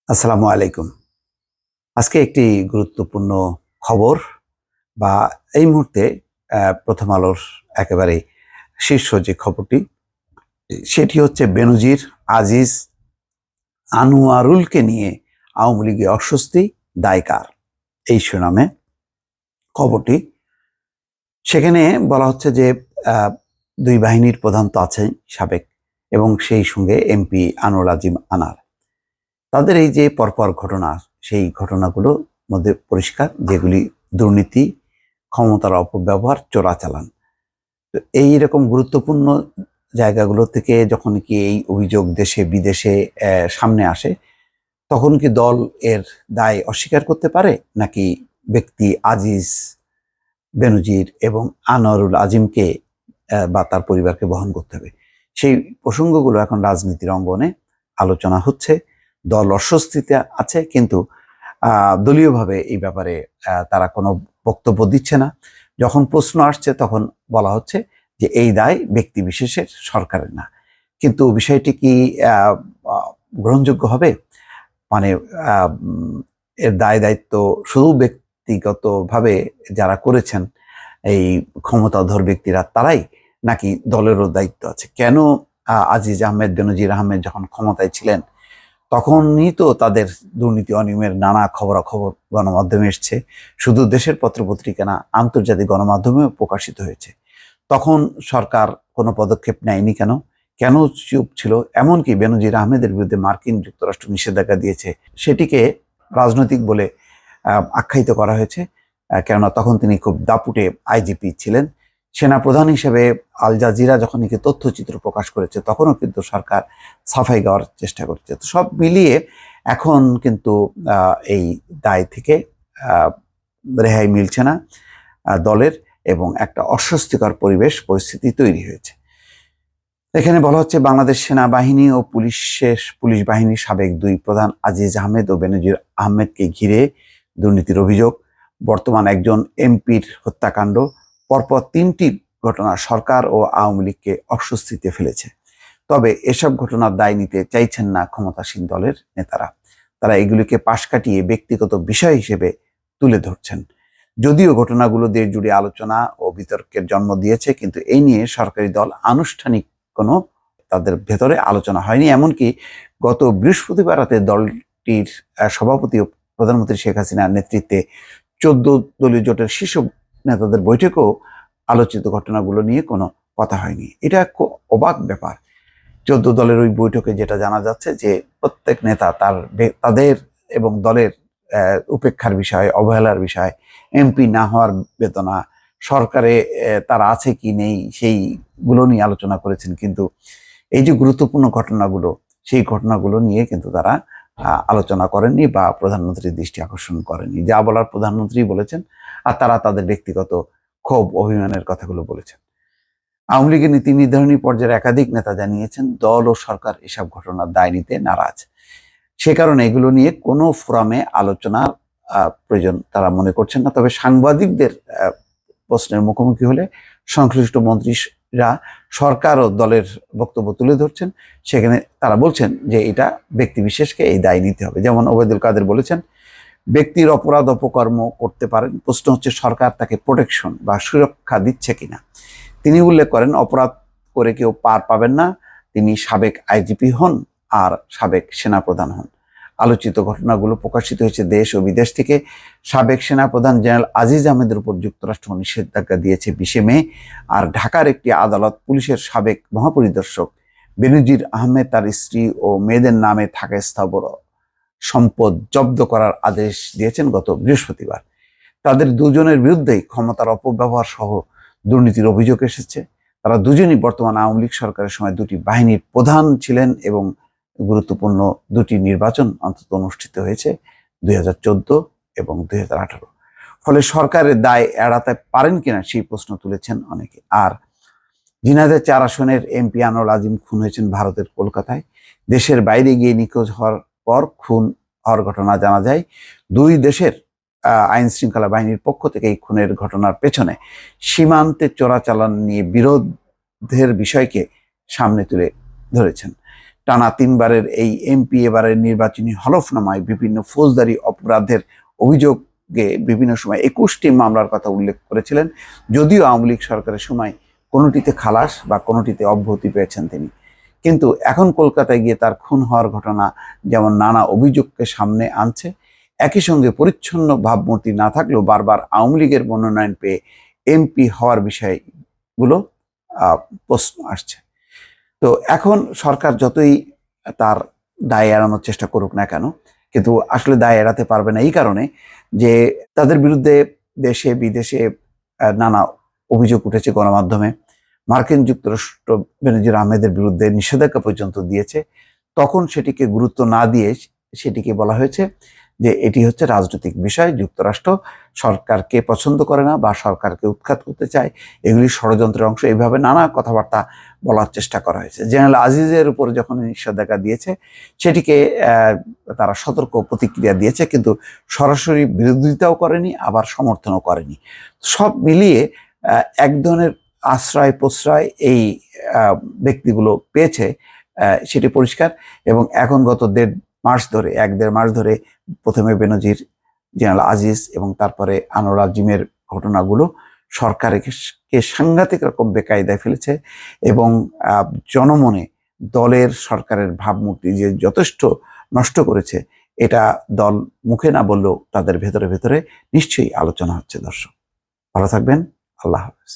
আসসালামু আলাইকুম। আজকে একটি গুরুত্বপূর্ণ খবর বা এই মুহূর্তে প্রথম আলোর একেবারে শীর্ষ যে খবরটি সেটি হচ্ছে বেনজির আজিজ আনোয়ারুলকে নিয়ে আওয়ামী লীগে অস্বস্তি, দায় কার? এই শিরোনামে খবরটি। সেখানে বলা হচ্ছে যে দুই বাহিনীর প্রধান তো আছেন সাবেক, এবং সেই সঙ্গে এমপি আনোয়ার আজিম আনার। তাদের এই যে পরপর ঘটনা, সেই ঘটনাগুলোর মধ্যে পরিষ্কার যেগুলি দুর্নীতি, ক্ষমতার অপব্যবহার, চোরাচালান। তো এইরকম গুরুত্বপূর্ণ জায়গাগুলো থেকে যখন কি এই অভিযোগ দেশে বিদেশে সামনে আসে, তখন কি দল এর দায় অস্বীকার করতে পারে, নাকি ব্যক্তি আজিজ, বেনজির এবং আনোয়ারুল আজিমকে বা তার পরিবারকে বহন করতে হবে? সেই প্রসঙ্গগুলো এখন রাজনীতির অঙ্গনে আলোচনা হচ্ছে। দল অস্বস্তিতে আছে, কিন্তু দলীয়ভাবে এই ব্যাপারে তারা কোনো বক্তব্য দিচ্ছে না। যখন প্রশ্ন আসছে তখন বলা হচ্ছে যে এই দায় ব্যক্তি বিশেষের, সরকারের না। কিন্তু বিষয়টি কি গ্রহণযোগ্য হবে? মানে এর দায় দায়িত্ব শুধু ব্যক্তিগতভাবে যারা করেছেন, এই ক্ষমতাধর ব্যক্তিরা তারাই, নাকি দলেরও দায়িত্ব আছে? কেন আজিজ আহমেদ, বেনজির আহমেদ যখন ক্ষমতায় ছিলেন তখনই তো তাদের দুর্নীতি অনিয়মের নানা খবরাখবর গণমাধ্যমে এসছে। শুধু দেশের পত্রপত্রিকা না, আন্তর্জাতিক গণমাধ্যমেও প্রকাশিত হয়েছে। তখন সরকার কোনো পদক্ষেপ নেয়নি কেন? কেন চুপ ছিল? এমনকি বেনজির আহমেদের বিরুদ্ধে মার্কিন যুক্তরাষ্ট্র নিষেধাজ্ঞা দিয়েছে, সেটিকে রাজনৈতিক বলে আখ্যায়িত করা হয়েছে। কেননা তখন তিনি খুব দাপুটে আইজিপি ছিলেন। সেনাপ্রধান হিসেবে আল জাজিরা যখন নাকি তথ্যচিত্র প্রকাশ করেছে, তখনও কিন্তু সরকার সাফাই গাওয়ার চেষ্টা করছে। তো সব মিলিয়ে এখন কিন্তু এই দায় থেকে রেহাই মিলছে না দলের, এবং একটা অস্বস্তিকর পরিস্থিতি তৈরি হয়েছে। এখানে বলা হচ্ছে বাংলাদেশ সেনাবাহিনী ও পুলিশ বাহিনীর সাবেক দুই প্রধান আজিজ আহমেদ ও বেনজির আহমেদকে ঘিরে দুর্নীতির অভিযোগ, বর্তমান একজন এমপির হত্যাকাণ্ড, পরপর তিনটি ঘটনা সরকার ও আওয়ামী লীগকে অস্বস্তিতে ফেলেছে। তবে এসব ঘটনার দায় নিতে চাইছেন না ক্ষমতাসীন দলের নেতারা। তারা এগুলিকে পাশ কাটিয়ে ব্যক্তিগত বিষয় হিসেবে তুলে ধরছেন। যদিও ঘটনাগুলো দেশ জুড়ে আলোচনা ও বিতর্কের জন্ম দিয়েছে, কিন্তু এই নিয়ে সরকারি দল আনুষ্ঠানিক কোনো তাদের ভেতরে আলোচনা হয়নি। এমনকি গত বৃহস্পতিবার রাতে দলটির সভাপতি ও প্রধানমন্ত্রী শেখ হাসিনার নেতৃত্বে 14 দলীয় জোটের শীর্ষ নেতাদের বৈঠকেও আলোচিত ঘটনাগুলো নিয়ে কোনো কথা হয়নি। এটা খুব অবাক ব্যাপার। 14 দলের ওই বৈঠকে যেটা জানা যাচ্ছে যে প্রত্যেক নেতা তাদের এবং দলের উপেক্ষার বিষয়, অবহেলার বিষয়, এমপি না হওয়ার বেদনা, সরকারে তারা আছে কি নেই, সেইগুলো নিয়ে আলোচনা করেছেন। কিন্তু এই যে গুরুত্বপূর্ণ ঘটনাগুলো, সেই ঘটনাগুলো নিয়ে কিন্তু তারা আলোচনা করেননি বা প্রধানমন্ত্রীর দৃষ্টি আকর্ষণ করেননি। যা বলার প্রধানমন্ত্রী বলেছেন, আর তারা তাদের ব্যক্তিগত ক্ষোভ, অভিমানের কথাগুলো বলেছেন। আওয়ামী লীগের নীতি নির্ধারণী পর্যায়ের একাধিক নেতা জানিয়েছেন দল ও সরকার এসব ঘটনার দায় নিতে নারাজ। সে কারণে এগুলো নিয়ে কোনো ফোরামে আলোচনার প্রয়োজন তারা মনে করছেন না। তবে সাংবাদিকদের প্রশ্নের মুখোমুখি হলে সংশ্লিষ্ট মন্ত্রীরা সরকার ও দলের বক্তব্য তুলে ধরছেন। সেখানে তারা বলছেন যে এটা ব্যক্তি বিশেষকে এই দায় নিতে হবে। যেমন ওবায়দুল কাদের বলেছেন, ব্যক্তির অপরাধ অপকর্ম করতে পারেন, প্রশ্ন হচ্ছে সরকার তাকে প্রোটেকশন বা সুরক্ষা দিচ্ছে কিনা। তিনি উল্লেখ করেন, অপরাধ করে কেউ পার পাবেন না, তিনি সাবেক আইজিপি হন আর সাবেক সেনাপ্রধান হন। আলোচিত ঘটনাগুলো প্রকাশিত হয়েছে দেশ ও বিদেশ থেকে। সাবেক সেনাপ্রধান জেনারেল আজিজ আহমেদের উপর যুক্তরাষ্ট্র নিষেধাজ্ঞা দিয়েছে 20 মে। আর ঢাকার একটি আদালত পুলিশের সাবেক মহাপরিদর্শক বেনজির আহমেদ তার স্ত্রী ও মেয়েদের নামে থাকা স্থাবর সম্পদ জব্দ করার আদেশ দিয়েছেন গত বৃহস্পতিবার। তাদের দুজনের বিরুদ্ধেই ক্ষমতার অপব্যবহার সহ দুর্নীতির অভিযোগ এসেছে। তারা দুজনই বর্তমান আওয়ামী লীগ সরকারের সময় দুটি বাহিনীর প্রধান ছিলেন, এবং গুরুত্বপূর্ণ দুটি নির্বাচন অন্তত অনুষ্ঠিত হয়েছে 2014 এবং 2018। ফলে সরকারের দায় এড়াতে পারেন কিনা সেই প্রশ্ন তুলেছেন অনেকে। আর ঝিনাইদহ 4 আসনের এমপি আনোয়ার আজিম খুন হয়েছেন ভারতের কলকাতায়। দেশের বাইরে গিয়ে নিখোঁজ হওয়ার পর খুন হওয়ার ঘটনা জানা যায়। দুই দেশের আইন শৃঙ্খলা বাহিনীর পক্ষ থেকে এই খুনের ঘটনার পেছনে সীমান্তে চোরাচালান নিয়ে বিরোধের বিষয়কে সামনে তুলে ধরেছেন। টানা 3বারের এই এমপি এবারের নির্বাচনী হলফনামায় বিভিন্ন ফৌজদারি অপরাধের অভিযোগে বিভিন্ন সময় 21টি মামলার কথা উল্লেখ করেছিলেন, যদিও আওয়ামী লীগ সরকারের সময় কোনোটিতে খালাস বা কোনোটিতে অব্যাহতি পেয়েছেন তিনি। কিন্তু এখন কলকাতায় গিয়ে তার খুন হওয়ার ঘটনা যেমন নানা অভিযোগকে সামনে আনছে, একই সঙ্গে পরিচ্ছন্ন ভাবমূর্তি না থাকলেও বারবার আওয়ামী লীগের মনোনয়ন পেয়ে এমপি হওয়ার বিষয়গুলো প্রশ্ন আসছে। তো এখন সরকার যতই তার দায় এড়ানোর চেষ্টা করুক না কেন, কিন্তু আসলে দায় এড়াতে পারবে না এই কারণে যে তাদের বিরুদ্ধে দেশে বিদেশে নানা অভিযোগ উঠেছে গণমাধ্যমে। মার্কিন যুক্তরাষ্ট্র বেনজির আহমেদের বিরুদ্ধে নিষেধাজ্ঞা পর্যন্ত দিয়েছে। তখন সেটিকে গুরুত্ব না দিয়ে সেটিকে বলা হয়েছে যে এটি হচ্ছে রাজনৈতিক বিষয়, যুক্তরাষ্ট্র সরকারকে পছন্দ করে না বা সরকারকে উৎখাত করতে চায়, এগুলি ষড়যন্ত্রের অংশ, এইভাবে নানা কথাবার্তা বলার চেষ্টা করা হয়েছে। জেনারেল আজিজের উপরে যখন নিষেধাজ্ঞা দিয়েছে সেটিকে তারা সতর্ক প্রতিক্রিয়া দিয়েছে, কিন্তু সরাসরি বিরোধিতাও করেনি, আবার সমর্থনও করেনি। সব মিলিয়ে এক ধরনের আশ্রয় প্রশ্রয় এই ব্যক্তিগুলো পেয়েছে, সেটি পরিষ্কার। এবং এখন গত 1.5 মাস ধরে প্রথমে বেনজির, জেনারেল আজিজ এবং তারপরে আনোয়ার আজিমের ঘটনাগুলো সরকারকে সাংঘাতিক রকম বেকায়দায় ফেলেছে এবং জনমনে দলের সরকারের ভাবমূর্তি যে যথেষ্ট নষ্ট করেছে, এটা দল মুখে না বললেও তাদের ভেতরে ভেতরে নিশ্চয়ই আলোচনা হচ্ছে। দর্শক ভালো থাকবেন, আল্লাহ হাফেজ।